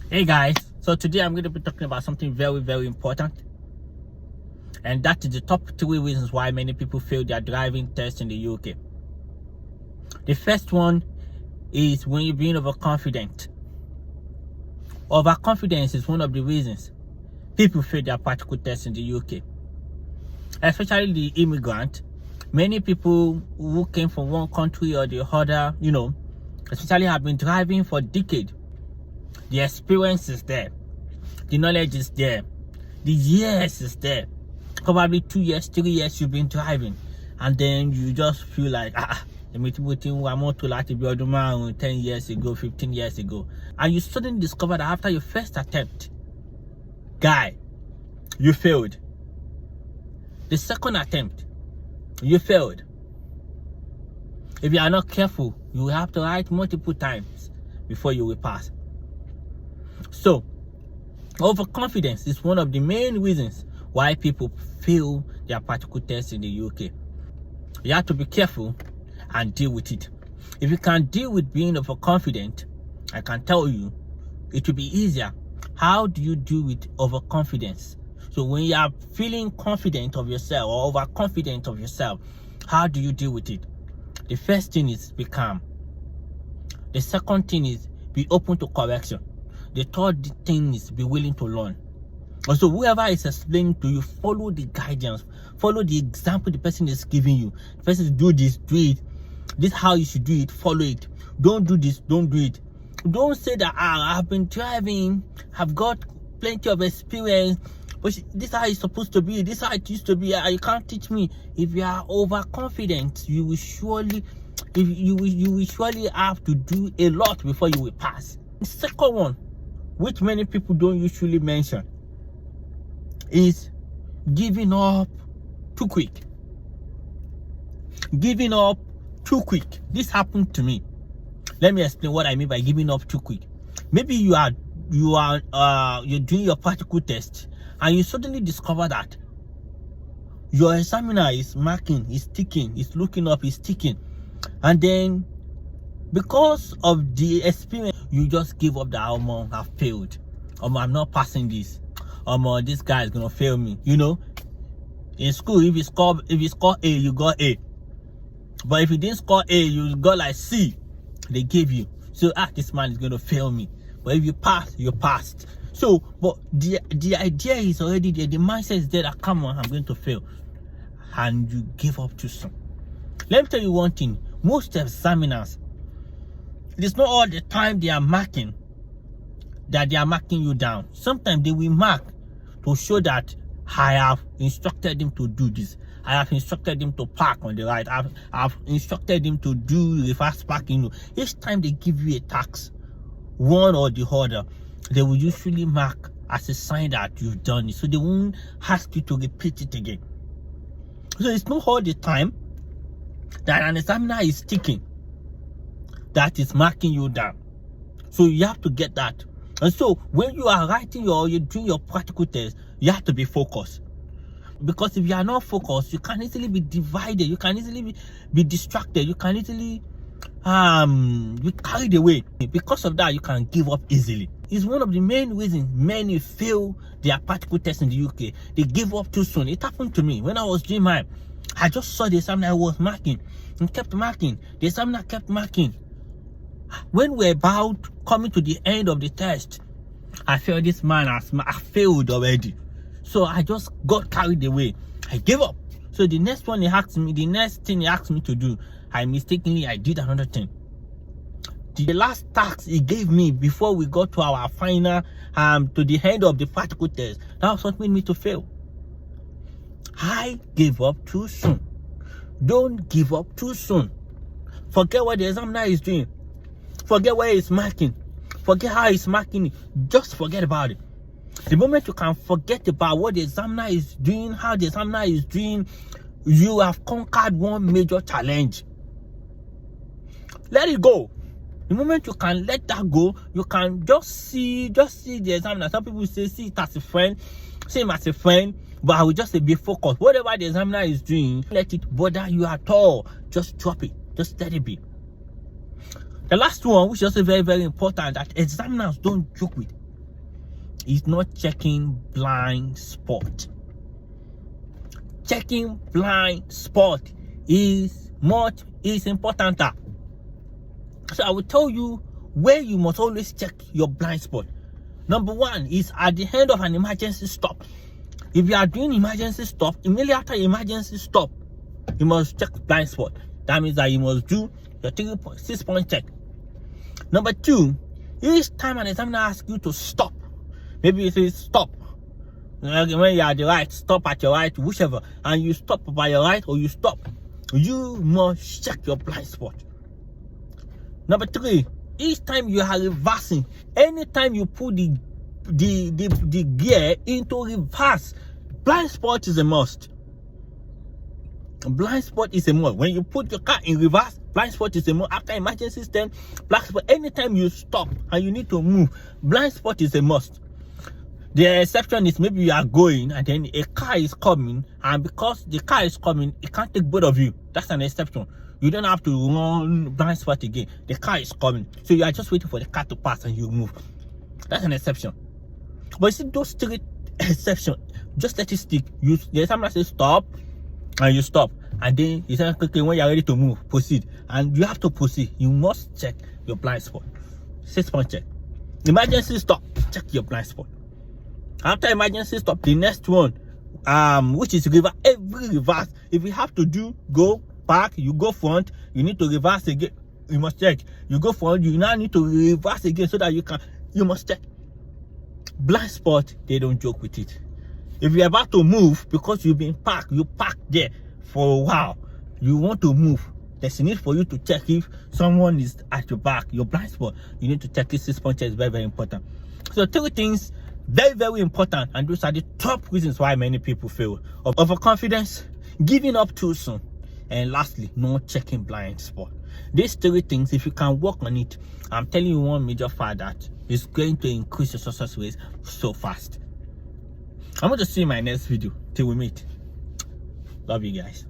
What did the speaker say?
Hey guys, so today I'm going to be talking about something very, very important, and that is the top 3 reasons why many people fail their driving test in the UK. The first one is when you're being overconfident. Overconfidence is one of the reasons people fail their practical test in the UK, especially the immigrant. Many people who came from one country or the other, especially have been driving for decades. The experience is there. The knowledge is there. The years is there. Probably 2 years, 3 years you've been driving. And then you just feel like, the meeting 10 years ago, 15 years ago. And you suddenly discover that after your first attempt, guy, you failed. The second attempt, you failed. If you are not careful, you will have to write multiple times before you will pass. So, overconfidence is one of the main reasons why people fail their practical tests in the UK. You have to be careful and deal with it. If you can deal with being overconfident, I can tell you, it will be easier. How do you deal with overconfidence? So when you are feeling confident of yourself or overconfident of yourself, how do you deal with it? The first thing is be calm. The second thing is be open to correction. The third thing is be willing to learn. Also, whoever is explaining to you, follow the guidance, follow the example the person is giving you. The person is do this, do it. This is how you should do it, follow it. Don't do this, don't do it. Don't say that I've been driving, I've got plenty of experience, but this is how it's supposed to be, this is how it used to be, you can't teach me. If you are overconfident, you will surely have to do a lot before you will pass. The second one, which many people don't usually mention, is giving up too quick. Giving up too quick. This happened to me. Let me explain what I mean by giving up too quick. Maybe you're doing your practical test and you suddenly discover that your examiner is marking, is ticking, is looking up, is ticking, and then because of the experience, you just give up that I've failed. I'm not passing this. This guy is gonna fail me. In school, if you score A, you got A. But if you didn't score A, you got like C. They gave you. So this man is gonna fail me. But if you pass, you passed. So, but the idea is already there. The mindset is there that come on, I'm going to fail, and you give up too soon. Let me tell you one thing. Most examiners, it's not all the time they are marking you down. Sometimes they will mark to show that I have instructed them to do this. I have instructed them to park on the right. I've instructed them to do reverse parking. Each time they give you a task, one or the other, they will usually mark as a sign that you've done it. So they won't ask you to repeat it again. So it's not all the time that an examiner is ticking that is marking you down. So you have to get that. And so when you are writing you're doing your practical test, you have to be focused. Because if you are not focused, you can easily be divided, you can easily be distracted, you can easily be carried away. Because of that, you can give up easily. It's one of the main reasons many fail their practical test in the UK. They give up too soon. It happened to me when I was doing mine. I just saw the examiner was marking and kept marking. The examiner kept marking. When we're about coming to the end of the test, I felt this man I failed already. So I just got carried away. I gave up. So the next thing he asked me to do, I did another thing. The last task he gave me before we got to our final, to the end of the practical test, that was what made me to fail. I gave up too soon. Don't give up too soon. Forget what the examiner is doing. Forget where he's marking. Forget how he's marking it. Just forget about it. The moment you can forget about what the examiner is doing, how the examiner is doing, you have conquered one major challenge. Let it go. The moment you can let that go, you can just see the examiner. Some people say, see it as a friend, see him as a friend, but I will just say be focused. Whatever the examiner is doing, let it bother you at all. Just drop it. Just let it be. The last one, which is also very, very important, that examiners don't joke with, is not checking blind spot. Checking blind spot is important. So I will tell you where you must always check your blind spot. Number one is at the end of an emergency stop. If you are doing emergency stop, immediately after emergency stop, you must check blind spot. That means that you must do your 6-point check. Number two, each time an examiner asks you to stop, maybe you say stop. When you are at the right, stop at your right, whichever, and you stop by your right or you stop, you must check your blind spot. Number three, each time you are reversing, anytime you put the gear into reverse, blind spot is a must. Blind spot is a must. When you put your car in reverse, blind spot is a must. After emergency stand, blind spot. Anytime you stop and you need to move, blind spot is a must. The exception is maybe you are going and then a car is coming, and because the car is coming, it can't take both of you. That's an exception. You don't have to run blind spot again. The car is coming, so you are just waiting for the car to pass and you move. That's an exception. But you see, those three exceptions, just let it stick. The examiner says stop, and you stop, and then you say, okay, when you're ready to move, proceed, and you have to proceed. You must check your blind spot. 6-point check. Emergency stop, check your blind spot. After emergency stop, the next one, which is reverse. Every reverse, if you have to do go back, you go front, you need to reverse again, you must check. You go front, you now need to reverse again so that you must check. Blind spot, they don't joke with it. If you're about to move because you've been parked, you parked there for a while, you want to move, there's a need for you to check if someone is at your back, your blind spot. You need to check it. 6-point check is very, very important. So 3 things, very, very important, and those are the top reasons why many people fail: overconfidence, giving up too soon, and lastly, not checking blind spot. These 3 things, if you can work on it, I'm telling you one major fact that is going to increase your success rate so fast. I'm going to see you in my next video. Till we meet. Love you guys.